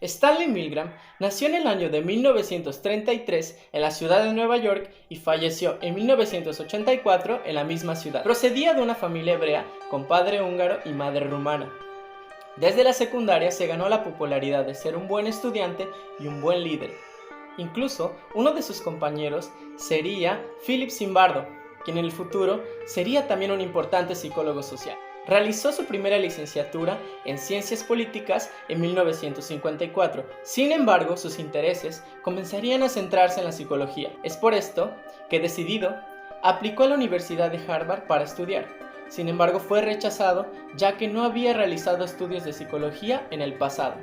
Stanley Milgram nació en el año de 1933 en la ciudad de Nueva York y falleció en 1984 en la misma ciudad. Procedía de una familia hebrea con padre húngaro y madre rumana. Desde la secundaria se ganó la popularidad de ser un buen estudiante y un buen líder. Incluso uno de sus compañeros sería Philip Zimbardo, quien en el futuro sería también un importante psicólogo social. Realizó su primera licenciatura en Ciencias Políticas en 1954. Sin embargo, sus intereses comenzarían a centrarse en la psicología. Es por esto que, decidido, aplicó a la Universidad de Harvard para estudiar. Sin embargo, fue rechazado ya que no había realizado estudios de psicología en el pasado.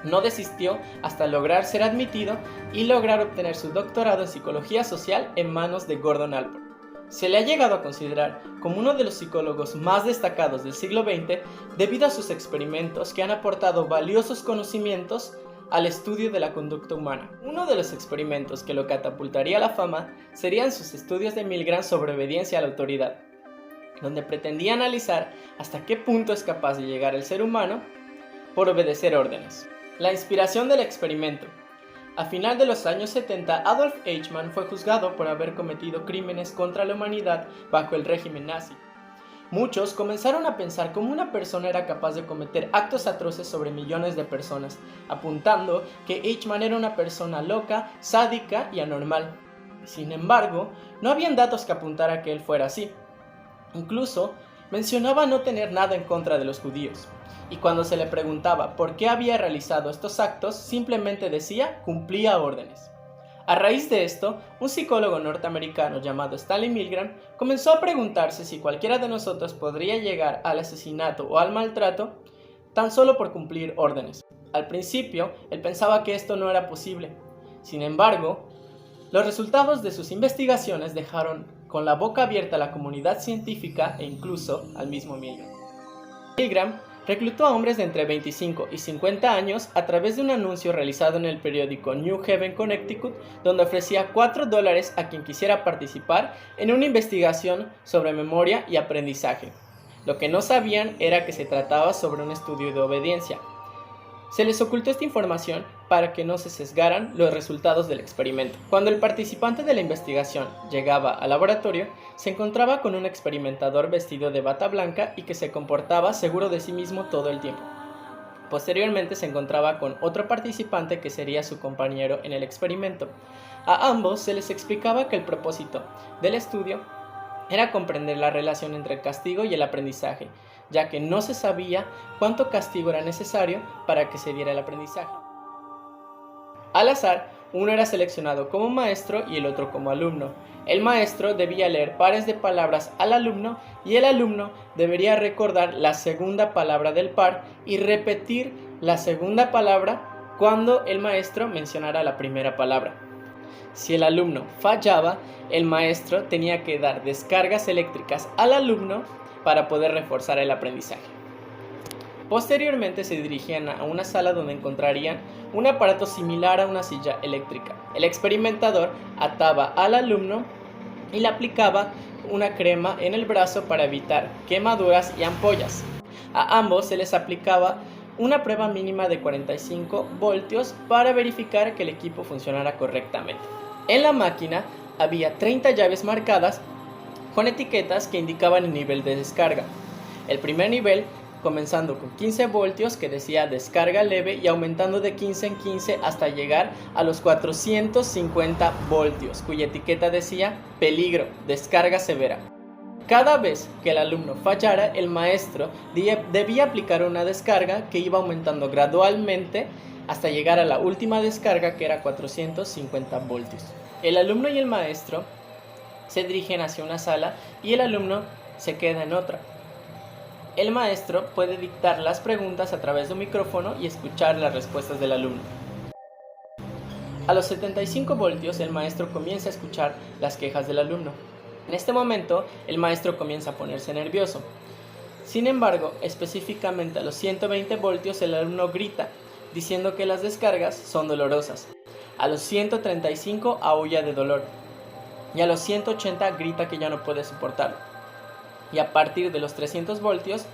No desistió hasta lograr ser admitido y lograr obtener su doctorado en Psicología Social en manos de Gordon Allport. Se le ha llegado a considerar como uno de los psicólogos más destacados del siglo XX debido a sus experimentos que han aportado valiosos conocimientos al estudio de la conducta humana. Uno de los experimentos que lo catapultaría a la fama serían sus estudios de Milgram sobre obediencia a la autoridad, donde pretendía analizar hasta qué punto es capaz de llegar el ser humano por obedecer órdenes. La inspiración del experimento. A final de los años 70, Adolf Eichmann fue juzgado por haber cometido crímenes contra la humanidad bajo el régimen nazi. Muchos comenzaron a pensar cómo una persona era capaz de cometer actos atroces sobre millones de personas, apuntando que Eichmann era una persona loca, sádica y anormal. Sin embargo, no habían datos que apuntaran a que él fuera así. Incluso, mencionaba no tener nada en contra de los judíos. Y cuando se le preguntaba por qué había realizado estos actos, simplemente decía cumplía órdenes. A raíz de esto, un psicólogo norteamericano llamado Stanley Milgram comenzó a preguntarse si cualquiera de nosotros podría llegar al asesinato o al maltrato tan solo por cumplir órdenes. Al principio, él pensaba que esto no era posible. Sin embargo, los resultados de sus investigaciones dejaron con la boca abierta a la comunidad científica e incluso al mismo Milgram. Milgram reclutó a hombres de entre 25 y 50 años a través de un anuncio realizado en el periódico New Haven, Connecticut, donde ofrecía $4 a quien quisiera participar en una investigación sobre memoria y aprendizaje. Lo que no sabían era que se trataba sobre un estudio de obediencia. Se les ocultó esta información para que no se sesgaran los resultados del experimento. Cuando el participante de la investigación llegaba al laboratorio, se encontraba con un experimentador vestido de bata blanca y que se comportaba seguro de sí mismo todo el tiempo. Posteriormente se encontraba con otro participante que sería su compañero en el experimento. A ambos se les explicaba que el propósito del estudio era comprender la relación entre el castigo y el aprendizaje, ya que no se sabía cuánto castigo era necesario para que se diera el aprendizaje. Al azar, uno era seleccionado como maestro y el otro como alumno. El maestro debía leer pares de palabras al alumno y el alumno debería recordar la segunda palabra del par y repetir la segunda palabra cuando el maestro mencionara la primera palabra. Si el alumno fallaba, el maestro tenía que dar descargas eléctricas al alumno para poder reforzar el aprendizaje. Posteriormente se dirigían a una sala donde encontrarían un aparato similar a una silla eléctrica. El experimentador ataba al alumno y le aplicaba una crema en el brazo para evitar quemaduras y ampollas. A ambos se les aplicaba una prueba mínima de 45 voltios para verificar que el equipo funcionara correctamente. En la máquina había 30 llaves marcadas con etiquetas que indicaban el nivel de descarga. El primer nivel comenzando con 15 voltios que decía descarga leve y aumentando de 15 en 15 hasta llegar a los 450 voltios, cuya etiqueta decía peligro, descarga severa. Cada vez que el alumno fallara, el maestro debía aplicar una descarga que iba aumentando gradualmente hasta llegar a la última descarga que era 450 voltios. El alumno y el maestro se dirigen hacia una sala y el alumno se queda en otra. El maestro puede dictar las preguntas a través de un micrófono y escuchar las respuestas del alumno. A los 75 voltios, el maestro comienza a escuchar las quejas del alumno. En este momento, el maestro comienza a ponerse nervioso. Sin embargo, específicamente a los 120 voltios, el alumno grita, diciendo que las descargas son dolorosas. A los 135 aúlla de dolor. Y a los 180 grita que ya no puede soportarlo. Y a partir de los 300 voltios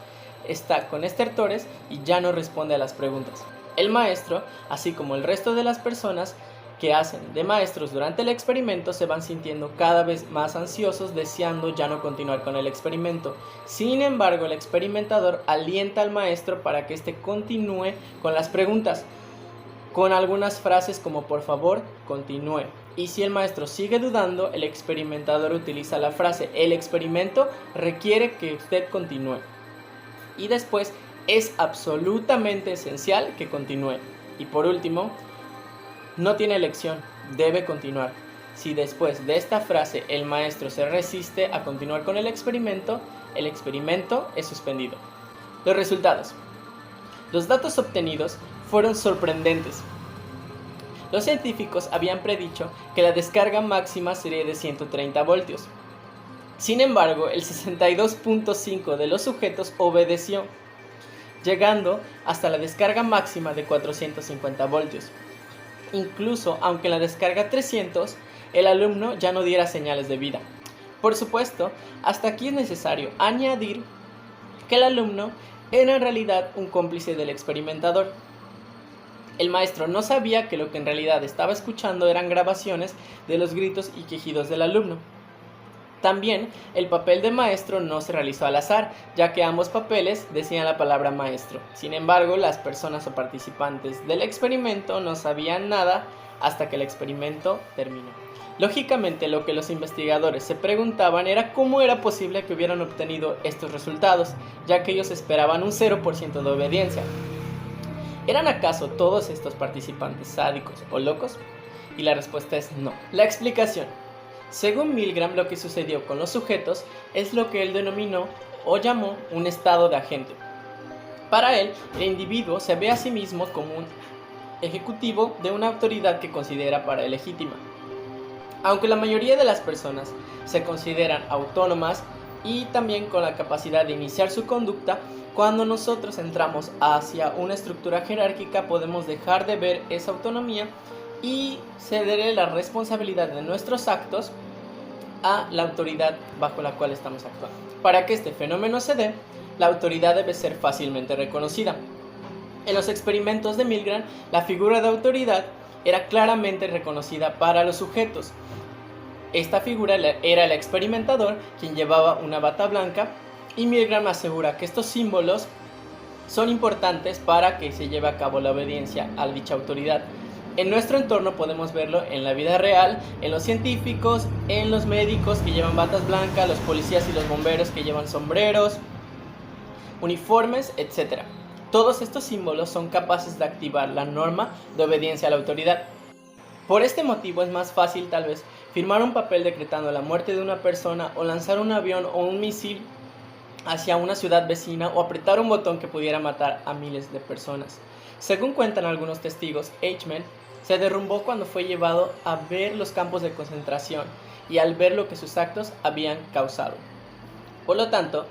está con estertores y ya no responde a las preguntas. El maestro, así como el resto de las personas que hacen de maestros durante el experimento, se van sintiendo cada vez más ansiosos, deseando ya no continuar con el experimento. Sin embargo, el experimentador alienta al maestro para que éste continúe con las preguntas, con algunas frases como por favor, continúe. Y si el maestro sigue dudando, el experimentador utiliza la frase el experimento requiere que usted continúe. Y después es absolutamente esencial que continúe. Y por último, no tiene elección, debe continuar. Si después de esta frase el maestro se resiste a continuar con el experimento es suspendido. Los resultados. Los datos obtenidos fueron sorprendentes. Los científicos habían predicho que la descarga máxima sería de 130 voltios. Sin embargo, el 62.5% de los sujetos obedeció, llegando hasta la descarga máxima de 450 voltios. Incluso aunque en la descarga 300, el alumno ya no diera señales de vida. Por supuesto, hasta aquí es necesario añadir que el alumno era en realidad un cómplice del experimentador. El maestro no sabía que lo que en realidad estaba escuchando eran grabaciones de los gritos y quejidos del alumno. También, el papel de maestro no se realizó al azar, ya que ambos papeles decían la palabra maestro. Sin embargo, las personas o participantes del experimento no sabían nada hasta que el experimento terminó. Lógicamente, lo que los investigadores se preguntaban era cómo era posible que hubieran obtenido estos resultados, ya que ellos esperaban un 0% de obediencia. ¿Eran acaso todos estos participantes sádicos o locos? Y la respuesta es no. La explicación. Según Milgram, lo que sucedió con los sujetos es lo que él denominó o llamó un estado de agente. Para él, el individuo se ve a sí mismo como un ejecutivo de una autoridad que considera para él legítima. Aunque la mayoría de las personas se consideran autónomas y también con la capacidad de iniciar su conducta, cuando nosotros entramos hacia una estructura jerárquica podemos dejar de ver esa autonomía y cederle la responsabilidad de nuestros actos a la autoridad bajo la cual estamos actuando. Para que este fenómeno se dé, la autoridad debe ser fácilmente reconocida. En los experimentos de Milgram, la figura de autoridad era claramente reconocida para los sujetos. Esta figura era el experimentador, quien llevaba una bata blanca, y Milgram asegura que estos símbolos son importantes para que se lleve a cabo la obediencia a dicha autoridad. En nuestro entorno podemos verlo en la vida real, en los científicos, en los médicos que llevan batas blancas, los policías y los bomberos que llevan sombreros, uniformes, etc. Todos estos símbolos son capaces de activar la norma de obediencia a la autoridad. Por este motivo es más fácil tal vez firmar un papel decretando la muerte de una persona o lanzar un avión o un misil hacia una ciudad vecina o apretar un botón que pudiera matar a miles de personas. Según cuentan algunos testigos, Eichmann se derrumbó cuando fue llevado a ver los campos de concentración y al ver lo que sus actos habían causado. Por lo tanto,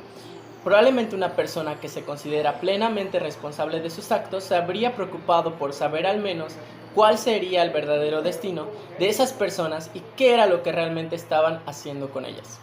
probablemente una persona que se considera plenamente responsable de sus actos se habría preocupado por saber al menos cuál sería el verdadero destino de esas personas y qué era lo que realmente estaban haciendo con ellas.